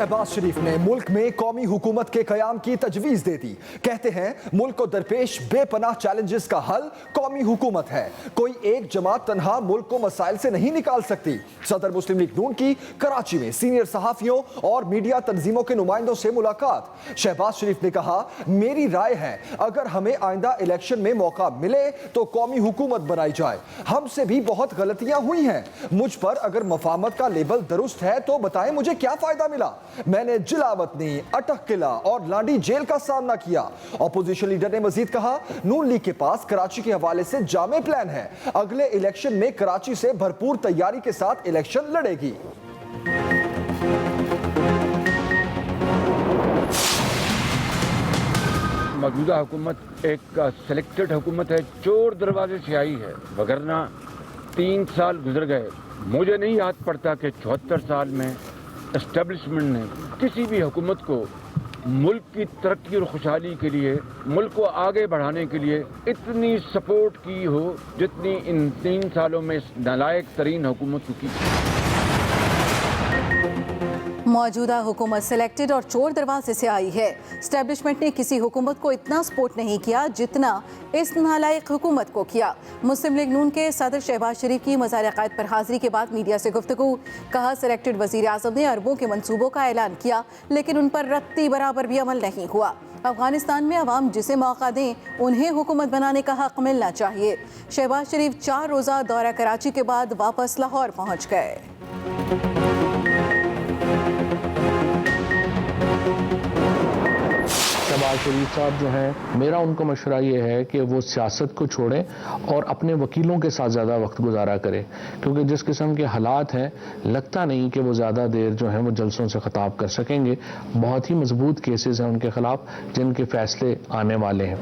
शहबाज शरीफ ने मुल्क में कौमी हुकूमत के क़याम की तजवीज़ दे दी। कहते हैं मुल्क को दरपेश बेपनाह चैलेंजेस का हल कौमी हुकूमत है। कोई एक जमात तनहा मुल्क को मसाइल से नहीं निकाल सकती। सदर मुस्लिम लीग नून की कराची में सीनियर सहाफ़ियों और मीडिया तंजीमों के नुमाइंदों से मुलाकात। शहबाज शरीफ ने कहा, मेरी राय है अगर हमें आइंदा इलेक्शन में मौका मिले तो कौमी हुकूमत बनाई जाए। हमसे भी बहुत गलतियां हुई हैं। मुझ पर अगर मफाहमत का लेबल दुरुस्त है तो बताएं मुझे क्या फायदा मिला। मैंने जिलावतनी, अटक किला और लांडी जेल का सामना किया। अपोजिशन लीडर ने मजीद कहा, नून लीग के पास कराची के हवाले से जामे प्लान है। अगले इलेक्शन में कराची से भरपूर तैयारी के साथ इलेक्शन लड़ेगी। मौजूदा हुकूमत एक सिलेक्टेड हुकूमत है, चोर दरवाजे से आई है, वगरना 3 साल गुजर गए। मुझे नहीं याद पड़ता कि 74 साल में एस्टेब्लिशमेंट ने किसी भी हुकूमत को मुल्क की तरक्की और खुशहाली के लिए, मुल्क को आगे बढ़ाने के लिए इतनी सपोर्ट की हो जितनी इन 3 सालों में नालायक तरीन हुकूमत को की। मौजूदा हुकूमत सिलेक्टेड और चोर दरवाजे से आई है। एस्टेब्लिशमेंट ने किसी हुकूमत को इतना सपोर्ट नहीं किया जितना इस नालायक हुकूमत को किया। मुस्लिम लीग नून के सदर शहबाज शरीफ की मज़ार अक़ायद पर हाज़िरी के बाद मीडिया से गुफ्तगू। कहा, सिलेक्टेड वज़ीर आज़म ने अरबों के मंसूबों का ऐलान किया लेकिन उन पर रत्ती बराबर भी अमल नहीं हुआ। अफगानिस्तान में अवाम जिसे मौका दें उन्हें हुकूमत बनाने का हक़ मिलना चाहिए। शहबाज शरीफ 4 रोज़ा दौरा कराची के बाद वापस लाहौर पहुँच गए। शहबाज शरीफ साहब जो हैं, मेरा उनको मशवरा ये है कि वो सियासत को छोड़ें और अपने वकीलों के साथ ज़्यादा वक्त गुजारा करें, क्योंकि जिस किस्म के हालात हैं लगता नहीं कि वो ज़्यादा देर जो है वो जलसों से खिताब कर सकेंगे। बहुत ही मजबूत केसेस हैं उनके खिलाफ जिनके फैसले आने वाले हैं।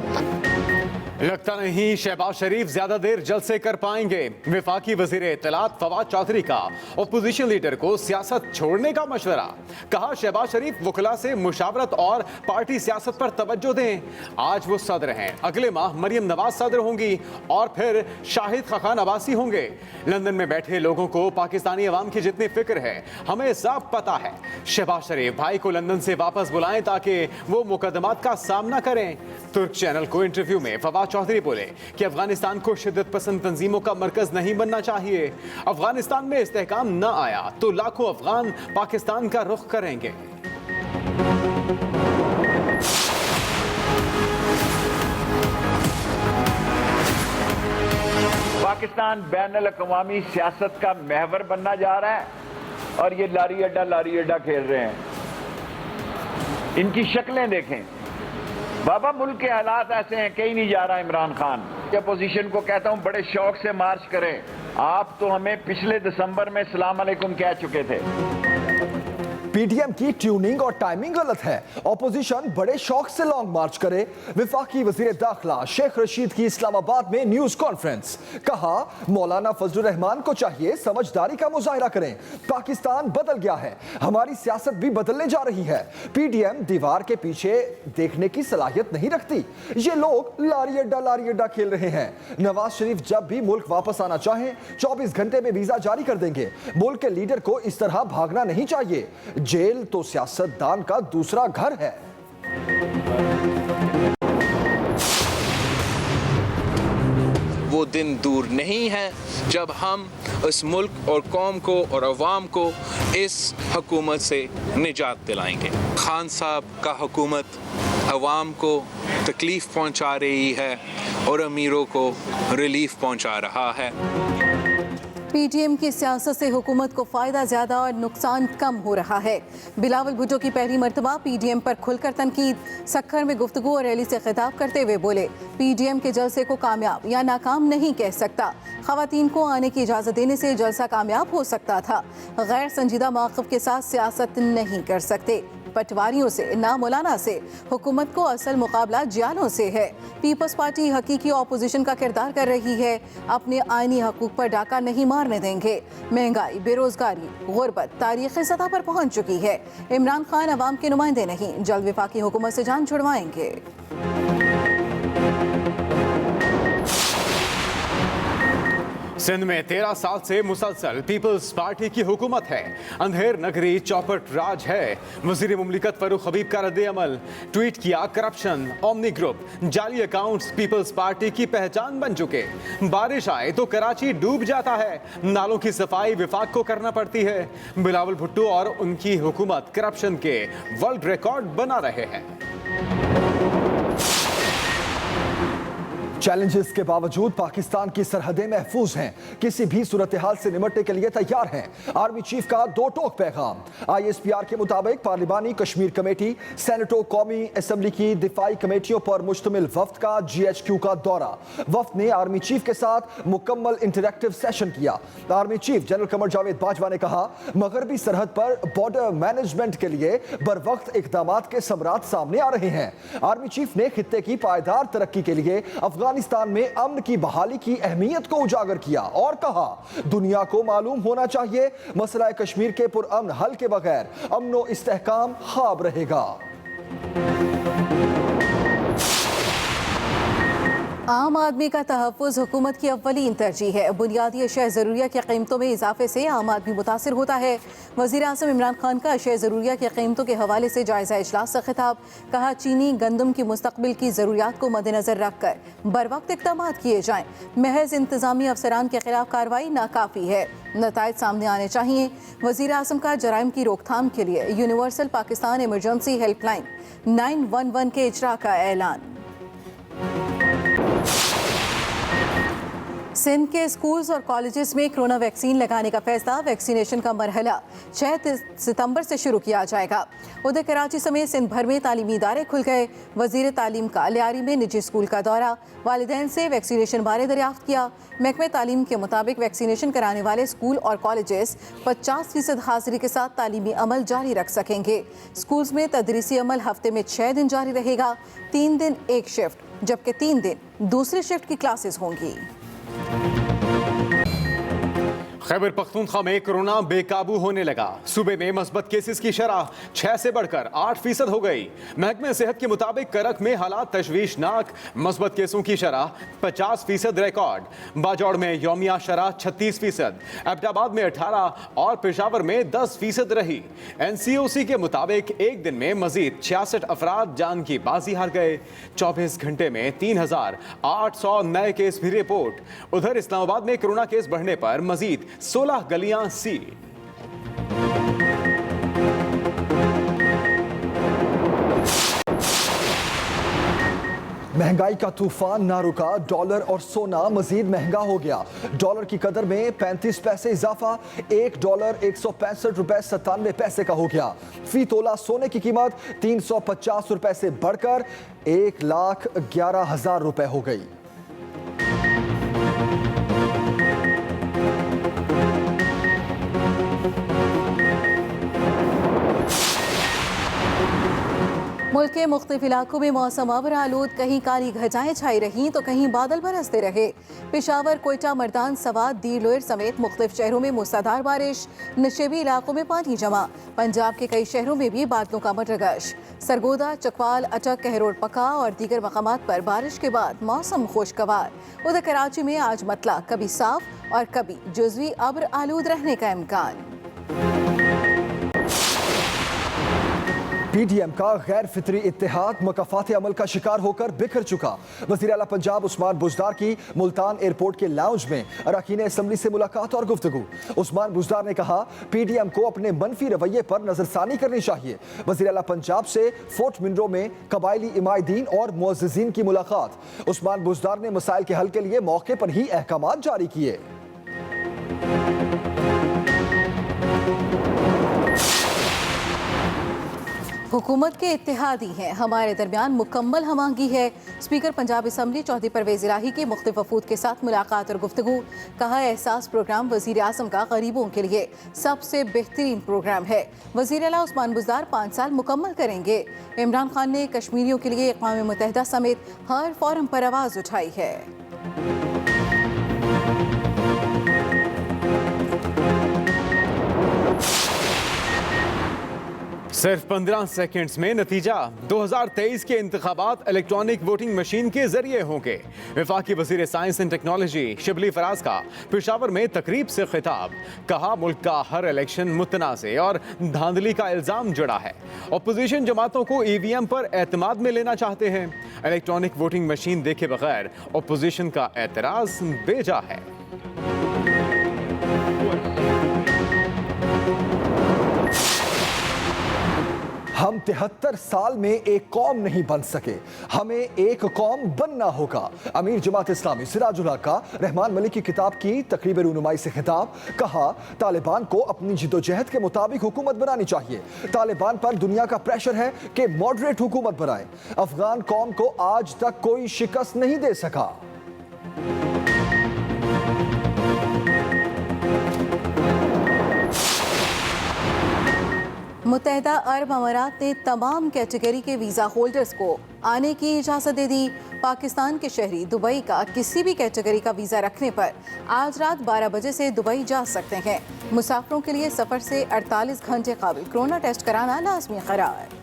लगता नहीं शहबाज शरीफ ज्यादा देर जलसे कर पाएंगे। वफाकी वजीर इत्तलात फवाद चौधरी का अपोजिशन लीडर को सियासत छोड़ने का मशवरा। कहा, शहबाज शरीफ वकला से मुशावरत और पार्टी सियासत पर तवज्जो दें। आज वो सदर हैं, अगले माह मरियम नवाज सदर होंगी और फिर शाहिद खाकान अब्बासी होंगे। लंदन में बैठे लोगों को पाकिस्तानी अवाम की जितनी फिक्र है हमें सब पता है। शहबाज शरीफ भाई को लंदन से वापस बुलाएं ताकि वो मुकदमात का सामना करें। तुर्क चैनल को इंटरव्यू में फवाद चौधरी बोले कि अफगानिस्तान को शिद्दत पसंद तंजीमों का मरकज नहीं बनना चाहिए। अफगानिस्तान में इस्तेहकाम न आया तो लाखों अफगान पाकिस्तान का रुख करेंगे। पाकिस्तान बैनुल अक़वामी सियासत का महवर बनना जा रहा है और ये लारी अड्डा खेल रहे हैं। इनकी शक्लें देखें। बाबा, मुल्क के हालात ऐसे हैं, कहीं नहीं जा रहा इमरान खान। अपोजिशन को कहता हूं बड़े शौक से मार्च करें। आप तो हमें पिछले दिसंबर में सलाम अलैकुम कह चुके थे। पीडीएम की ट्यूनिंग और टाइमिंग गलत है। ऑपोजिशन बड़े शौक से लॉन्ग मार्च करे। वफाकी वजीर दाखिला शेख रशीद की इस्लामाबाद में न्यूज कॉन्फ्रेंस। कहा, मौलाना फजलुर रहमान को चाहिए समझदारी का मुजाहिरा करें। पाकिस्तान बदल गया है, हमारी सियासत भी बदलने जा रही है। पीडीएम दीवार के पीछे देखने की सलाहियत नहीं रखती। ये लोग लारी अड्डा खेल रहे हैं। नवाज शरीफ जब भी मुल्क वापस आना चाहें 24 घंटे में वीजा जारी कर देंगे। मुल्क के लीडर को इस तरह भागना नहीं चाहिए। जेल तो सियासतदान का दूसरा घर है। वो दिन दूर नहीं है जब हम इस मुल्क और कौम को और अवाम को इस हुकूमत से निजात दिलाएंगे। खान साहब का हुकूमत अवाम को तकलीफ पहुंचा रही है और अमीरों को रिलीफ पहुंचा रहा है। पीटीएम की सियासत से हुकूमत को फ़ायदा ज़्यादा और नुकसान कम हो रहा है। बिलावल भुट्टो की पहली मरतबा पीडीएम पर खुलकर तनकीद। सक्खर में गुफ्तगू और रैली से खिताब करते हुए बोले, पीडीएम के जलसे को कामयाब या नाकाम नहीं कह सकता। ख़वातीन को आने की इजाज़त देने से जलसा कामयाब हो सकता था। गैर संजीदा मौक़िफ़ के साथ सियासत नहीं कर सकते। पटवारियों से ना मौलाना से, हुकूमत को असल मुकाबला जियानों से है। पीपल्स पार्टी हकीकी ऑपोजिशन का किरदार कर रही है। अपने आईनी हकूक पर डाका नहीं मारने देंगे। महंगाई, बेरोजगारी, गुर्बत तारीखी सतह पर पहुंच चुकी है। इमरान खान अवाम के नुमाइंदे नहीं, जल्द वफाकी हुकूमत से जान छुड़वाएंगे। सिंध में 13 साल से मुसलसल पीपल्स पार्टी की हुकूमत है। अंधेर नगरी चौपट राज है। वजीर मुमलिकत फरूख हबीब का रद्द अमल। ट्वीट किया करप्शन, ओमनी ग्रुप, जाली अकाउंट्स पीपल्स पार्टी की पहचान बन चुके। बारिश आए तो कराची डूब जाता है। नालों की सफाई विफाक को करना पड़ती है। बिलावल भुट्टो और उनकी हुकूमत करप्शन के वर्ल्ड रिकॉर्ड बना रहे हैं। चैलेंजेस के बावजूद पाकिस्तान की सरहदें महफूज हैं, किसी भी सूरत हाल से निपटने के लिए तैयार हैं। आर्मी चीफ का दो टोक पैगाम। ISPR के मुताबिक पार्लिमानी कश्मीर कमेटी, सेनेटो कौमी असम्बली की दिफाई कमेटियों पर मुश्तमिल वफ्द का GHQ का दौरा। वफ्द ने आर्मी चीफ के साथ मुकम्मल इंटरैक्टिव सेशन किया। Army chief general Qamar Javed Bajwa ने कहा, मगरबी सरहद पर बॉर्डर मैनेजमेंट के लिए बर वक्त इकदामात के समरात सामने आ रहे हैं। आर्मी चीफ ने खित्ते की पायदार तरक्की के लिए अफगानिस्तान में अमन की बहाली की अहमियत को उजागर किया और कहा, दुनिया को मालूम होना चाहिए मसला कश्मीर के पुरअमन हल के बगैर अमनो इस्तेहकाम ख्वाब रहेगा। आम आदमी का तहफ़्फ़ुज़ हुकूमत की अव्वलीन तरजीह है। बुनियादी अशिया ज़रूरिया की कीमतों में इजाफे से आम आदमी मुतासिर होता है। वज़ीर आज़म इमरान खान का अशिया ज़रूरिया की कीमतों के हवाले से जायज़ा इजलास से खिताब। कहा, चीनी गंदम की मुस्तक़बिल की ज़रूरियात को मद्देनज़र रख कर बर वक्त इक़दाम किए जाएँ। महज इंतज़ामी अफसरान के खिलाफ कार्रवाई नाकाफ़ी है, नताइज सामने आने चाहिए। वज़ीर आज़म का जराइम की रोकथाम के लिए यूनिवर्सल पाकिस्तान इमरजेंसी हेल्पलाइन 911 के इजरा का ऐलान। सिंध के स्कूल्स और कॉलेजेस में कोरोना वैक्सीन लगाने का फैसला। वैक्सीनेशन का मरहला 6 सितंबर से शुरू किया जाएगा। उधर कराची समेत सिंध भर में तालीमी इदारे खुल गए। वजीर तालीम का लियारी में निजी स्कूल का दौरा। वालिदैन से वैक्सीनेशन बारे दरियाफ्त किया। महकमे तालीम के मुताबिक वैक्सीनेशन कराने वाले स्कूल और कॉलेजेस 50% हाजिरी के साथ तालीमी अमल जारी रख सकेंगे। स्कूल्स में तदरीसी अमल हफ्ते में 6 दिन जारी रहेगा। 3 दिन एक शिफ्ट, जबकि 3 दिन दूसरी शिफ्ट की क्लासेस होंगी। खैबर पख्तूनख्वा में कोरोना बेकाबू होने लगा। सूबे में मस्बत केसेस की शरह 6 से बढ़कर 8% हो गई। महकमे सेहत के मुताबिक करक में हालात तशवीशनाक। मस्बत केसों की शरह 50% रिकॉर्ड। बाजौड़ में यौमिया शरह 36%, एबटाबाद में 18% और पेशावर में 10% रही। NCOC के मुताबिक एक दिन में मजीद 66 अफराद जान की बाजी हार गए। 24 घंटे में 3800 नए केस भी रिपोर्ट। उधर इस्लामाबाद में कोरोना केस बढ़ने पर मजीद 16 गलियां सील। महंगाई का तूफान ना रुका। डॉलर और सोना मजीद महंगा हो गया। डॉलर की कदर में 35 पैसे इजाफा। $1 165 रुपए 97 पैसे का हो गया। फी तोला सोने की कीमत 350 रुपए से बढ़कर 1,11,000 रुपए हो गई। मुल्क के मुख्तलिफ इलाकों में मौसम अबर आलूद, कहीं काली घटाएं छाई रहीं तो कहीं बादल बरसते रहे। पेशावर, कोयटा, मर्दान, सवात, दीर लोयर समेत मुख्तलिफ शहरों में मूसलाधार बारिश। नशेबी इलाकों में पानी जमा। पंजाब के कई शहरों में भी बादलों का मटरगश। सरगोदा, चकवाल, अटक, कहरोड पका और दीगर मकामात पर बारिश के बाद मौसम खुशगवार। उधर कराची में आज मतला कभी साफ और कभी जुज़वी अब्र आलूद रहने का इम्कान। PDM का गैर फितरी इत्तेहाद मकाफात अमल का शिकार होकर बिखर चुका। वज़ीर आला पंजाब उस्मान बुज़दार की मुल्तान एयरपोर्ट के लाउंज में अरकान असम्बली से मुलाकात और गुफ्तगू। उस्मान बुज़दार ने कहा, PDM को अपने मनफी रवैये पर नजरसानी करनी चाहिए। वज़ीर आला पंजाब से फोर्ट मिनरो में कबायली इमायदीन और मुअज़्ज़िज़ीन की मुलाकात। उस्मान बुज़दार ने मसाइल के हल के लिए मौके पर ही अहकामात जारी किए। हुकूमत के इत्तेहादी हैं, हमारे दरमियान मुकम्मल हमांगी है। स्पीकर पंजाब असम्बली चौधरी परवेज़ इलाही की मुख्तलिफ वफूद के साथ मुलाकात और गुफ्तगू। कहा, एहसास प्रोग्राम वज़ीर आज़म का गरीबों के लिए सबसे बेहतरीन प्रोग्राम है। वज़ीर आला उस्मान बुज़दार 5 साल मुकम्मल करेंगे। इमरान खान ने कश्मीरियों के लिए अक़वाम मुत्तहिदा समेत हर फोरम पर आवाज़ उठाई है। صرف 15 سیکنڈز میں نتیجہ 2023 کے انتخابات الیکٹرانک ووٹنگ مشین کے ذریعے ہوں گے۔ وفاقی وزیر science and technology Shibli Faraz کا پشاور میں تقریب سے خطاب، کہا ملک کا ہر الیکشن متنازع اور دھاندلی کا الزام جڑا ہے۔ اپوزیشن جماعتوں کو ای وی ایم پر اعتماد میں لینا چاہتے ہیں۔ الیکٹرانک ووٹنگ مشین دیکھے بغیر اپوزیشن کا اعتراض بے جا ہے۔ ہم 73 سال میں ایک قوم نہیں بن سکے، ہمیں ایک قوم بننا ہوگا۔ امیر جماعت اسلامی سراج الحق کا رحمان ملک کی کتاب کی تقریب رونمائی سے خطاب، کہا طالبان کو اپنی جدوجہد کے مطابق حکومت بنانی چاہیے۔ طالبان پر دنیا کا پریشر ہے کہ ماڈریٹ حکومت بنائیں۔ افغان قوم کو آج تک کوئی شکست نہیں دے سکا۔ متحدہ عرب امارات نے تمام کیٹیگری کے ویزا ہولڈرز کو آنے کی اجازت دے دی۔ پاکستان کے شہری دبئی کا کسی بھی کیٹیگری کا ویزا رکھنے پر آج رات 12 بجے سے دبئی جا سکتے ہیں۔ مسافروں کے لیے سفر سے 48 گھنٹے قبل کورونا ٹیسٹ کرانا لازمی قرار۔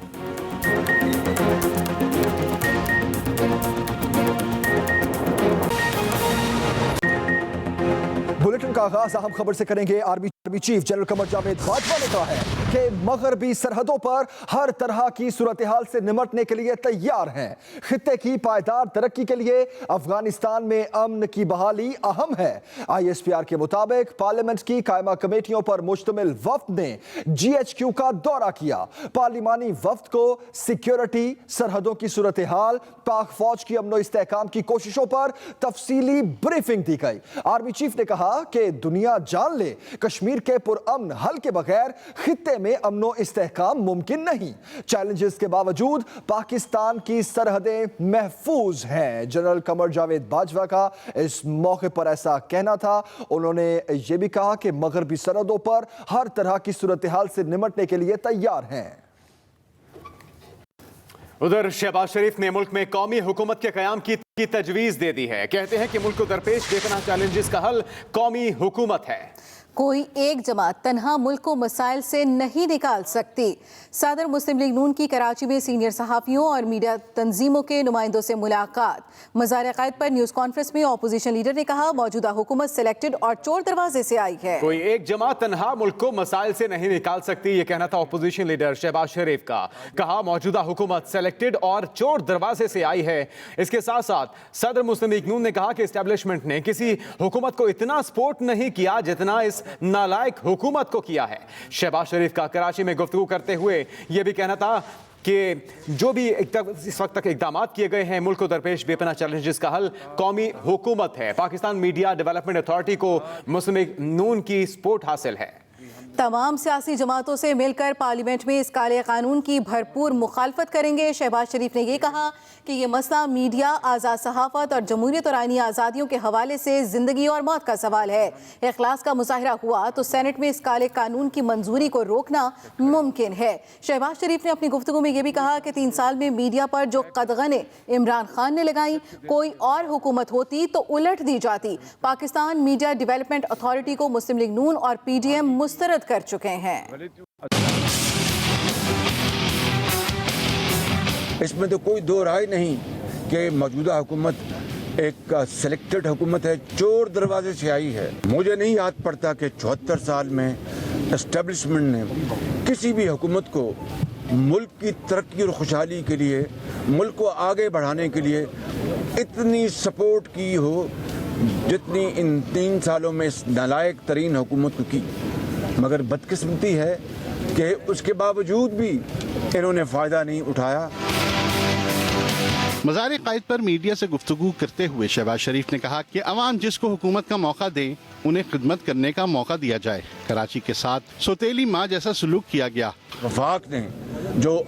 بلیٹن کا آغاز اہم خبر سے کریں گے۔ Army chief general Qamar Javed Bajwa نے کہا ہے کہ مغربی سرحدوں پر ہر طرح کی صورتحال سے نمٹنے کے لیے تیار ہیں۔ خطے کی پائیدار ترقی کے لیے افغانستان میں امن کی بحالی اہم ہے۔ آئی ایس پی آر کے مطابق پارلیمنٹ کی قائمہ کمیٹیوں پر مشتمل وفد نے جی ایچ کیو کا دورہ کیا۔ پارلیمانی وفد کو سیکیورٹی، سرحدوں کی صورتحال، پاک فوج کی امن و استحکام کی کوششوں پر تفصیلی بریفنگ دی گئی۔ آرمی چیف نے کہا کہ دنیا جان لے کشمیر کے پرامن حل کے بغیر خطے میں امن و استحکام ممکن نہیں۔ چیلنجز کے باوجود پاکستان کی سرحدیں محفوظ ہیں۔ جنرل قمر جاوید باجوہ کا اس موقع پر ایسا کہنا تھا۔ انہوں نے یہ بھی کہا کہ مغربی سرحدوں پر ہر طرح کی صورتحال سے نمٹنے کے لیے تیار ہیں۔ ادھر شہباز شریف نے ملک میں قومی حکومت کے قیام کی تجویز دے دی ہے۔ کہتے ہیں کہ ملک کو درپیش بے پناہ چیلنجز کا حل قومی حکومت ہے۔ کوئی ایک جماعت تنہا ملک کو مسائل سے نہیں نکال سکتی۔ صدر مسلم لیگ نون کی کراچی میں سینئر صحافیوں اور میڈیا تنظیموں کے نمائندوں سے ملاقات۔ مزار قائد پر نیوز کانفرنس میں اپوزیشن لیڈر نے کہا موجودہ حکومت سلیکٹڈ اور چور دروازے سے آئی ہے۔ کوئی ایک جماعت تنہا ملک کو مسائل سے نہیں نکال سکتی، یہ کہنا تھا اپوزیشن لیڈر شہباز شریف کا۔ کہا موجودہ حکومت سلیکٹڈ اور چور دروازے سے آئی ہے۔ اس کے ساتھ ساتھ صدر مسلم لیگ نون نے کہا کہ اسٹیبلشمنٹ نے کسی حکومت کو اتنا سپورٹ نہیں کیا جتنا اس نالائق حکومت کو کیا ہے۔ شہباز شریف کا کراچی میں گفتگو کرتے ہوئے یہ بھی کہنا تھا کہ جو بھی اس وقت تک اقدامات کیے گئے ہیں ملک کو درپیش بے پناہ چیلنجز کا حل قومی حکومت ہے۔ پاکستان میڈیا ڈیولپمنٹ اتھارٹی کو مسلم لیگ نون کی سپورٹ حاصل ہے۔ تمام سیاسی جماعتوں سے مل کر پارلیمنٹ میں اس کالے قانون کی بھرپور مخالفت کریں گے۔ شہباز شریف نے یہ کہا کہ یہ مسئلہ میڈیا، آزاد صحافت اور جمہوریت اور آئینی آزادیوں کے حوالے سے زندگی اور موت کا سوال ہے۔ اخلاص کا مظاہرہ ہوا تو سینٹ میں اس کالے قانون کی منظوری کو روکنا ممکن ہے۔ شہباز شریف نے اپنی گفتگو میں یہ بھی کہا کہ 3 سال میں میڈیا پر جو قدغنیں عمران خان نے لگائیں کوئی اور حکومت ہوتی تو الٹ دی جاتی۔ پاکستان میڈیا ڈیولپمنٹ اتھارٹی کو مسلم لیگ نون اور پی ڈی ایم مسترد کر چکے ہیں۔ اس میں تو کوئی دو رائے نہیں کہ موجودہ حکومت ایک سلیکٹڈ حکومت ہے، چور دروازے سے آئی ہے۔ مجھے نہیں یاد پڑتا کہ 74 سال میں اسٹیبلشمنٹ نے کسی بھی حکومت کو ملک کی ترقی اور خوشحالی کے لیے، ملک کو آگے بڑھانے کے لیے اتنی سپورٹ کی ہو جتنی ان 3 سالوں میں اس نالائق ترین حکومت کو کی۔ مگر بدقسمتی ہے کہ اس کے باوجود بھی انہوں نے فائدہ نہیں اٹھایا۔ مزار قائد پر میڈیا سے گفتگو کرتے ہوئے شہباز شریف نے کہا کہ عوام جس کو حکومت کا موقع دے انہیں خدمت کرنے کا موقع دیا جائے۔ کراچی کے ساتھ سوتیلی ماں جیسا سلوک کیا گیا۔ وفاق نے جو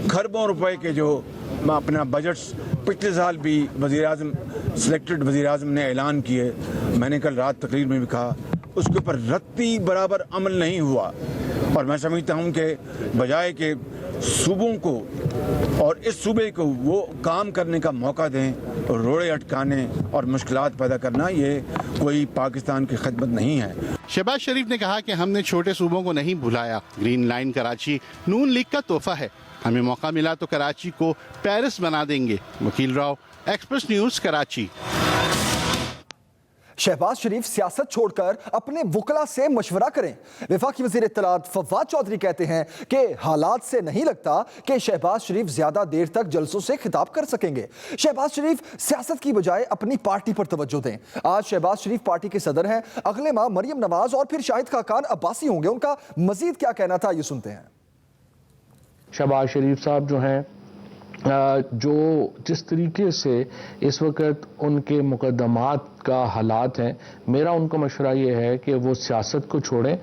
کھربوں روپے کے جو اپنا بجٹس پچھلے سال بھی وزیر اعظم سلیکٹڈ وزیر اعظم نے اعلان کیے، میں نے کل رات تقریر میں بھی کہا اس کے اوپر رتی برابر عمل نہیں ہوا۔ اور میں سمجھتا ہوں کہ بجائے کہ صوبوں کو اور اس صوبے کو وہ کام کرنے کا موقع دیں रोड़े अटकाने और मुश्किलात पैदा करना ये कोई पाकिस्तान की खिदमत नहीं है। शहबाज शरीफ ने कहा कि हमने छोटे सूबों को नहीं भुलाया। ग्रीन लाइन कराची नून लीग का तोहफा है। हमें मौका मिला तो कराची को पेरिस बना देंगे। वकील राव, एक्सप्रेस न्यूज, कराची। शहबाज शरीफ सियासत छोड़कर अपने वकला से मशवरा करें। वफाकी वजीर इत्तलात फवाद चौधरी कहते हैं कि हालात से नहीं लगता कि शहबाज शरीफ ज्यादा देर तक जलसों से खिताब कर सकेंगे। शहबाज शरीफ सियासत की बजाय अपनी पार्टी पर तवज्जो दें। आज शहबाज शरीफ पार्टी के सदर हैं, अगले माह मरियम नवाज और फिर शाहिद खाकान अब्बासी होंगे। उनका मजीद क्या कहना था, ये सुनते हैं। शहबाज शरीफ साहब जो हैं, जो जिस तरीके से इस वक्त उनके मुकदमात का हालात हैं, मेरा उनको मशवरा ये है कि वो सियासत को छोड़ें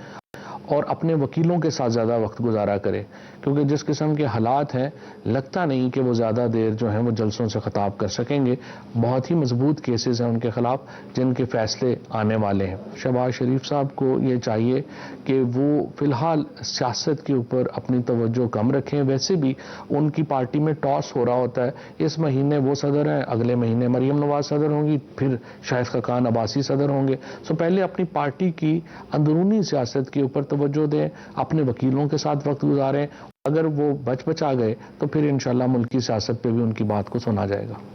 और अपने वकीलों के साथ ज़्यादा वक्त गुजारा करें, क्योंकि जिस किस्म के हालात हैं लगता नहीं कि वो ज़्यादा देर जो हैं वो जलसों से खिताब कर सकेंगे। बहुत ही मजबूत केसेस हैं उनके ख़िलाफ़ जिनके फ़ैसले आने वाले हैं। शहबाज शरीफ साहब को ये चाहिए कि वो फ़िलहाल सियासत के ऊपर अपनी तवज्जो कम रखें। वैसे भी उनकी पार्टी में टॉस हो रहा होता है। इस महीने वो सदर हैं, अगले महीने मरियम नवाज सदर होंगी, फिर शाहिद खाकान अब्बासी सदर होंगे। सो पहले अपनी पार्टी की अंदरूनी सियासत के ऊपर तवज्जो दें, अपने वकीलों के साथ वक्त गुजारें। अगर वो बच बचा गए तो फिर इंशाल्लाह मुल्क की सियासत पे भी उनकी बात को सुना जाएगा।